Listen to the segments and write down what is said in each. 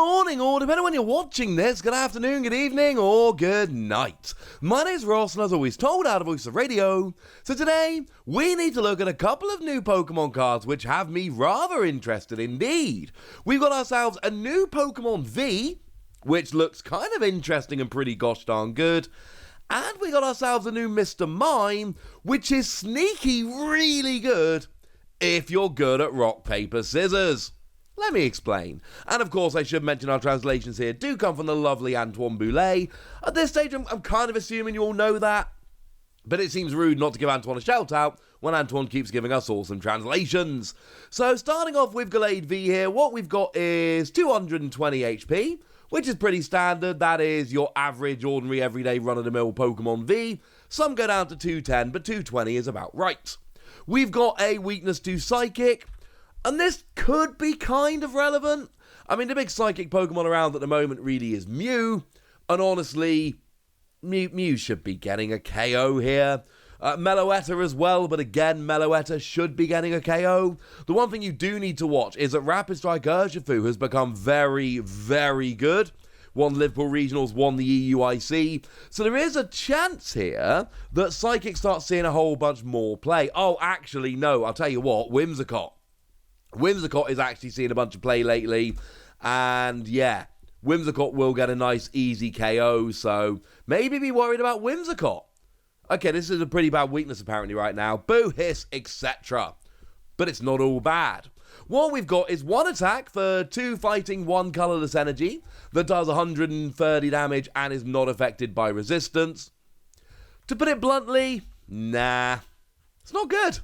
morning, or depending on when you're watching this, good afternoon, good evening, or good night. My name's Ross, and as always told out of Voice of Radio. So today, we need to look at a couple of new Pokemon cards which have me rather interested indeed. We've got ourselves a new Pokemon V, which looks kind of interesting and pretty gosh darn good. And we got ourselves a new Mr. Mime, which is sneaky really good if you're good at rock, paper, scissors. Let me explain. And of course, I should mention our translations here do come from the lovely Antoine Boulet. At this stage, I'm kind of assuming you all know that, but it seems rude not to give Antoine a shout out when Antoine keeps giving us awesome translations. So starting off with Gallade V here, what we've got is 220 HP, which is pretty standard. That is your average, ordinary, everyday run-of-the-mill Pokemon V. Some go down to 210, but 220 is about right. We've got a weakness to Psychic, and this could be kind of relevant. I mean, the big Psychic Pokemon around at the moment really is Mew, and honestly, Mew should be getting a KO here. Meloetta as well, but again, Meloetta should be getting a KO. The one thing you do need to watch is that Rapid Strike Urshifu has become very, very good. Won Liverpool Regionals, won the EUIC. So there is a chance here that Psychic starts seeing a whole bunch more play. Oh, actually, no, I'll tell you what, Whimsicott. Whimsicott is actually seeing a bunch of play lately, and yeah, Whimsicott will get a nice easy KO, so maybe be worried about Whimsicott. Okay, this is a pretty bad weakness apparently right now, boo, hiss, etc. But it's not all bad. What we've got is one attack for 2 fighting, 1 colourless energy that does 130 damage and is not affected by resistance. To put it bluntly, nah, it's not good.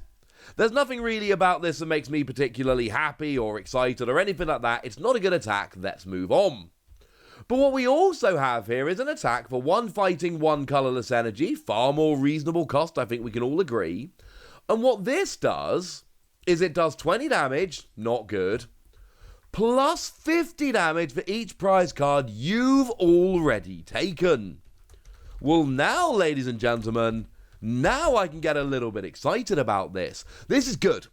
There's nothing really about this that makes me particularly happy or excited or anything like that. It's not a good attack. Let's move on. But what we also have here is an attack for 1 fighting, 1 colourless energy. Far more reasonable cost, I think we can all agree. And what this does is it does 20 damage, not good, plus 50 damage for each prize card you've already taken. Well, now, ladies and gentlemen, now I can get a little bit excited about this. This is good.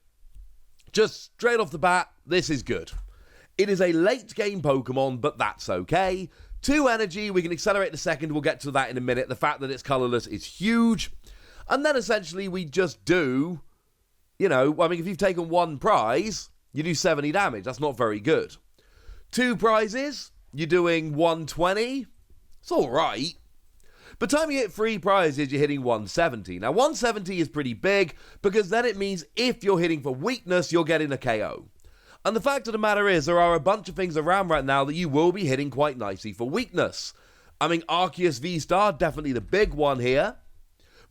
Just straight off the bat, this is good. It is a late game Pokemon, but that's okay. 2 energy, we can accelerate the second, we'll get to that in a minute. The fact that it's colourless is huge. And then essentially we just do, you know, I mean, if you've taken 1 prize, you do 70 damage. That's not very good. 2 prizes, you're doing 120. It's alright. By the time you hit 3 prizes, you're hitting 170. Now, 170 is pretty big, because then it means if you're hitting for weakness, you're getting a KO. And the fact of the matter is, there are a bunch of things around right now that you will be hitting quite nicely for weakness. I mean, Arceus V-Star, definitely the big one here.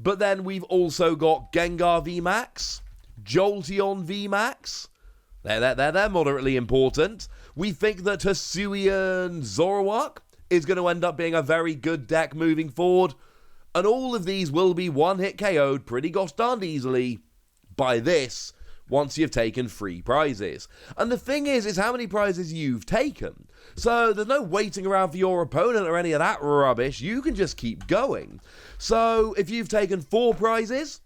But then we've also got Gengar V-Max, Jolteon V-Max. They're moderately important. We think that Hisuian Zoroark is going to end up being a very good deck moving forward, and all of these will be one-hit KO'd pretty gosh darned easily by this once you've taken 3 prizes. And the thing is how many prizes you've taken. So there's no waiting around for your opponent or any of that rubbish. You can just keep going. So if you've taken 4 prizes,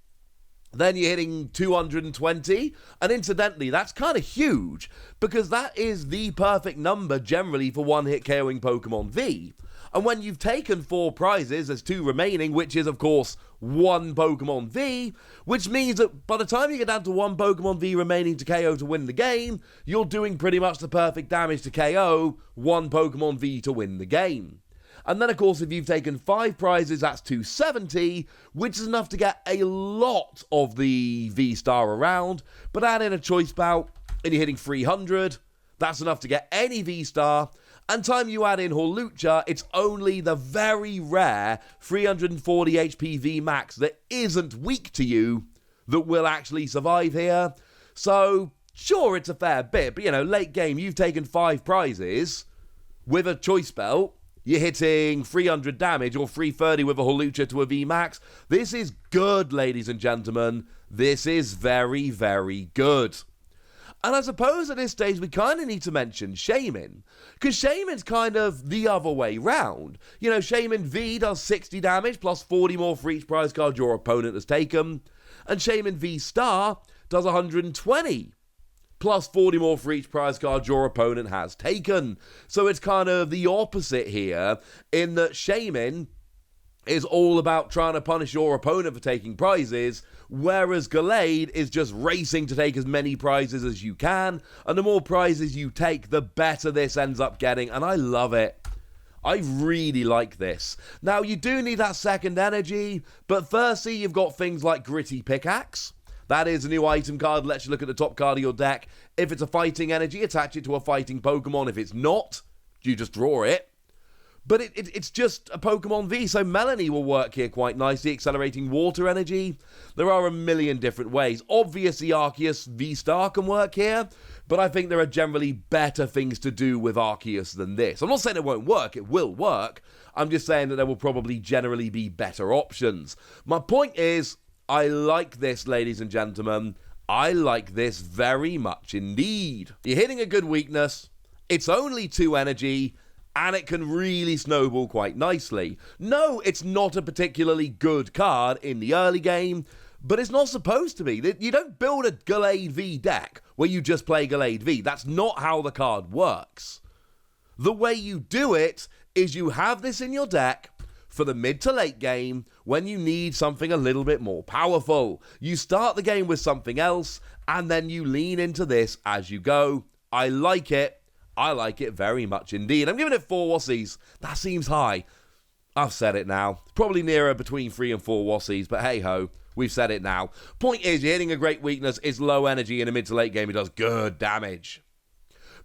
then you're hitting 220, and incidentally, that's kind of huge, because that is the perfect number generally for one-hit KOing Pokemon V. And when you've taken 4 prizes, there's 2 remaining, which is, of course, 1 Pokemon V, which means that by the time you get down to 1 Pokemon V remaining to KO to win the game, you're doing pretty much the perfect damage to KO 1 Pokemon V to win the game. And then, of course, if you've taken 5 prizes, that's 270, which is enough to get a lot of the V-Star around. But add in a choice bout, and you're hitting 300. That's enough to get any V-Star. And time you add in Hawlucha, it's only the very rare 340 HP V-Max that isn't weak to you that will actually survive here. So, sure, it's a fair bit, but, you know, late game, you've taken 5 prizes with a choice belt. You're hitting 300 damage or 330 with a Hawlucha to a VMAX. This is good, ladies and gentlemen. This is very, very good. And I suppose at this stage we kind of need to mention Shaymin, because Shaymin's kind of the other way round. You know, Shaymin V does 60 damage plus 40 more for each prize card your opponent has taken, and Shaymin V Star does 120 plus 40 more for each prize card your opponent has taken. So it's kind of the opposite here, in that Shaymin is all about trying to punish your opponent for taking prizes, whereas Gallade is just racing to take as many prizes as you can, and the more prizes you take, the better this ends up getting, and I love it. I really like this. Now, you do need that second energy, but firstly, you've got things like Gritty Pickaxe. That is a new item card, lets you look at the top card of your deck. If it's a fighting energy, attach it to a fighting Pokemon. If it's not, you just draw it. But it's just a Pokemon V, so Melanie will work here quite nicely, accelerating water energy. There are a million different ways. Obviously, Arceus V-Star can work here, but I think there are generally better things to do with Arceus than this. I'm not saying it won't work, it will work. I'm just saying that there will probably generally be better options. My point is, I like this, ladies and gentlemen. I like this very much indeed. You're hitting a good weakness. It's only 2 energy. And it can really snowball quite nicely. No, it's not a particularly good card in the early game, but it's not supposed to be. You don't build a Gallade V deck where you just play Gallade V. That's not how the card works. The way you do it is you have this in your deck for the mid to late game when you need something a little bit more powerful. You start the game with something else, and then you lean into this as you go. I like it. I like it very much indeed. I'm giving it 4 Wassies. That seems high. I've said it now. Probably nearer between 3 and 4 Wassies, but hey-ho, we've said it now. Point is, you're hitting a great weakness. It's low energy in a mid to late game. It does good damage.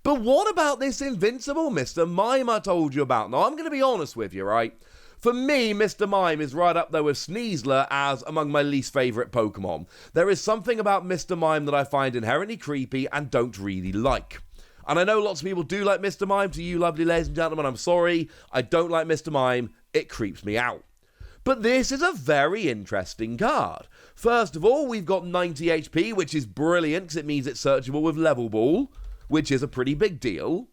But what about this Invincible Mr. Mime I told you about? Now, I'm going to be honest with you, right? For me, Mr. Mime is right up there with Sneasler as among my least favourite Pokemon. There is something about Mr. Mime that I find inherently creepy and don't really like. And I know lots of people do like Mr. Mime. To you, lovely ladies and gentlemen, I'm sorry. I don't like Mr. Mime. It creeps me out. But this is a very interesting card. First of all, we've got 90 HP, which is brilliant because it means it's searchable with Level Ball, which is a pretty big deal.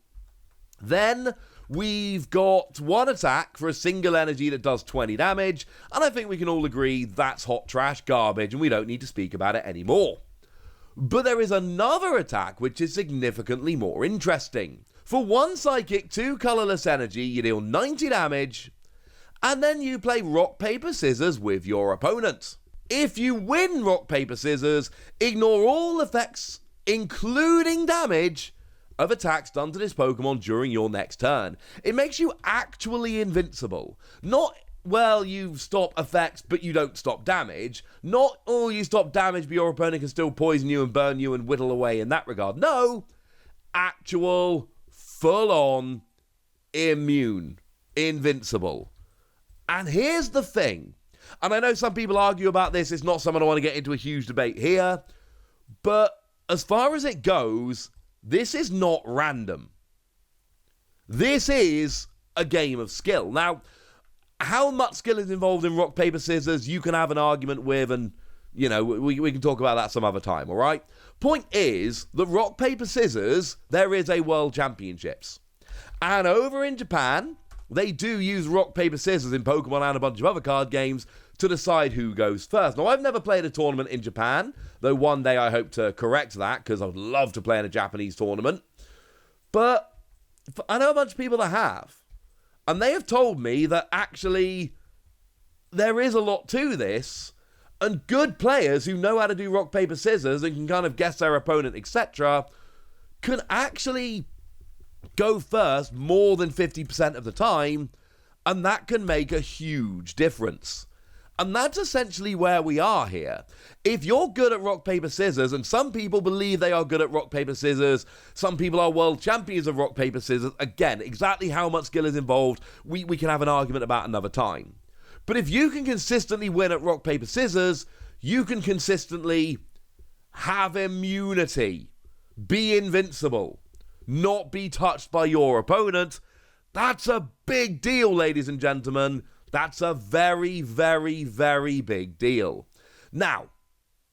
Then we've got 1 attack for a single energy that does 20 damage. And I think we can all agree that's hot trash garbage and we don't need to speak about it anymore. But there is another attack which is significantly more interesting. For 1 psychic, 2 colourless energy, you deal 90 damage, and then you play rock, paper, scissors with your opponent. If you win rock, paper, scissors, ignore all effects, including damage, of attacks done to this Pokemon during your next turn. It makes you actually invincible. Not, well, you stop effects, but you don't stop damage. Not, oh, you stop damage, but your opponent can still poison you and burn you and whittle away in that regard. No, actual, full-on, immune, invincible. And here's the thing, and I know some people argue about this, it's not something I want to get into a huge debate here, but as far as it goes, this is not random. This is a game of skill. Now, how much skill is involved in rock, paper, scissors, you can have an argument with, and, you know, we can talk about that some other time, all right? Point is that rock, paper, scissors, there is a World Championships. And over in Japan, they do use rock, paper, scissors in Pokemon and a bunch of other card games to decide who goes first. Now, I've never played a tournament in Japan, though one day I hope to correct that, because I would love to play in a Japanese tournament. But I know a bunch of people that have. And they have told me that actually there is a lot to this, and good players who know how to do rock, paper, scissors and can kind of guess their opponent, etc., can actually go first more than 50% of the time, and that can make a huge difference. And that's essentially where we are here. If you're good at rock, paper, scissors, and some people believe they are good at rock, paper, scissors, some people are world champions of rock, paper, scissors, again, exactly how much skill is involved, we can have an argument about another time. But if you can consistently win at rock, paper, scissors, you can consistently have immunity, be invincible, not be touched by your opponent. That's a big deal, ladies and gentlemen. That's a very, very, very big deal. Now,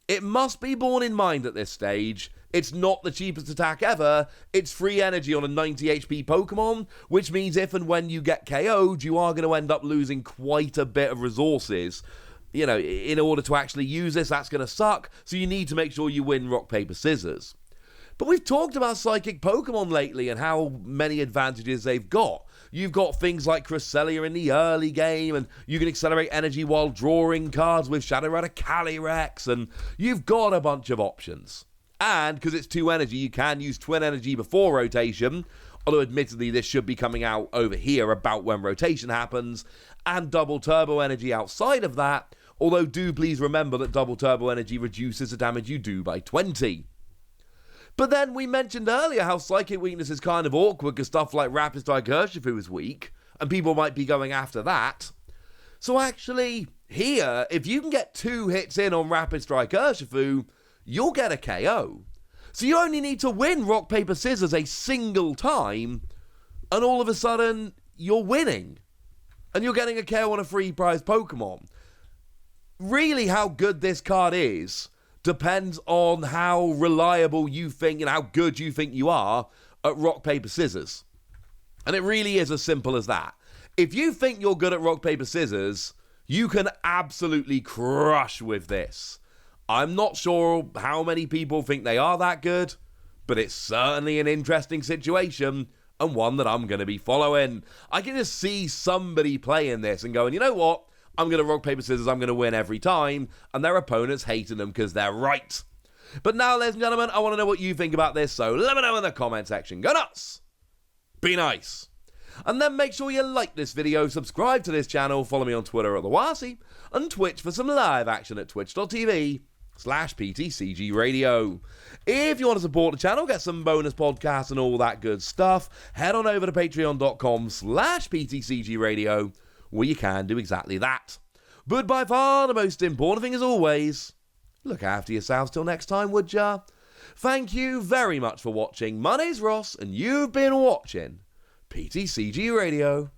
it must be borne in mind at this stage, it's not the cheapest attack ever, it's free energy on a 90 HP Pokemon, which means if and when you get KO'd, you are going to end up losing quite a bit of resources. You know, in order to actually use this, that's going to suck, so you need to make sure you win rock, paper, scissors. But we've talked about psychic Pokemon lately and how many advantages they've got. You've got things like Cresselia in the early game, and you can accelerate energy while drawing cards with Shadow Rider Calyrex, and you've got a bunch of options. And because it's 2 energy, you can use Twin Energy before rotation, although admittedly this should be coming out over here about when rotation happens, and Double Turbo Energy outside of that, although do please remember that Double Turbo Energy reduces the damage you do by 20. But then we mentioned earlier how Psychic Weakness is kind of awkward because stuff like Rapid Strike Urshifu is weak, and people might be going after that. So actually, here, if you can get 2 hits in on Rapid Strike Urshifu, you'll get a KO. So you only need to win Rock, Paper, Scissors a single time, and all of a sudden, you're winning. And you're getting a KO on a free prize Pokemon. Really, how good this card is depends on how reliable you think and how good you think you are at rock, paper, scissors. And it really is as simple as that. If you think you're good at rock, paper, scissors, you can absolutely crush with this. I'm not sure how many people think they are that good, but it's certainly an interesting situation and one that I'm going to be following. I can just see somebody playing this and going, you know what? I'm going to rock, paper, scissors, I'm going to win every time, and their opponents hating them because they're right. But now, ladies and gentlemen, I want to know what you think about this, so let me know in the comment section. Go nuts! Be nice! And then make sure you like this video, subscribe to this channel, follow me on Twitter at TheWasi, and Twitch for some live action at twitch.tv/PTCG Radio. If you want to support the channel, get some bonus podcasts and all that good stuff, head on over to patreon.com/PTCG Radio, where you can do exactly that. But by far the most important thing as always, look after yourselves till next time, would ya? Thank you very much for watching. My name's Ross, and you've been watching PTCG Radio.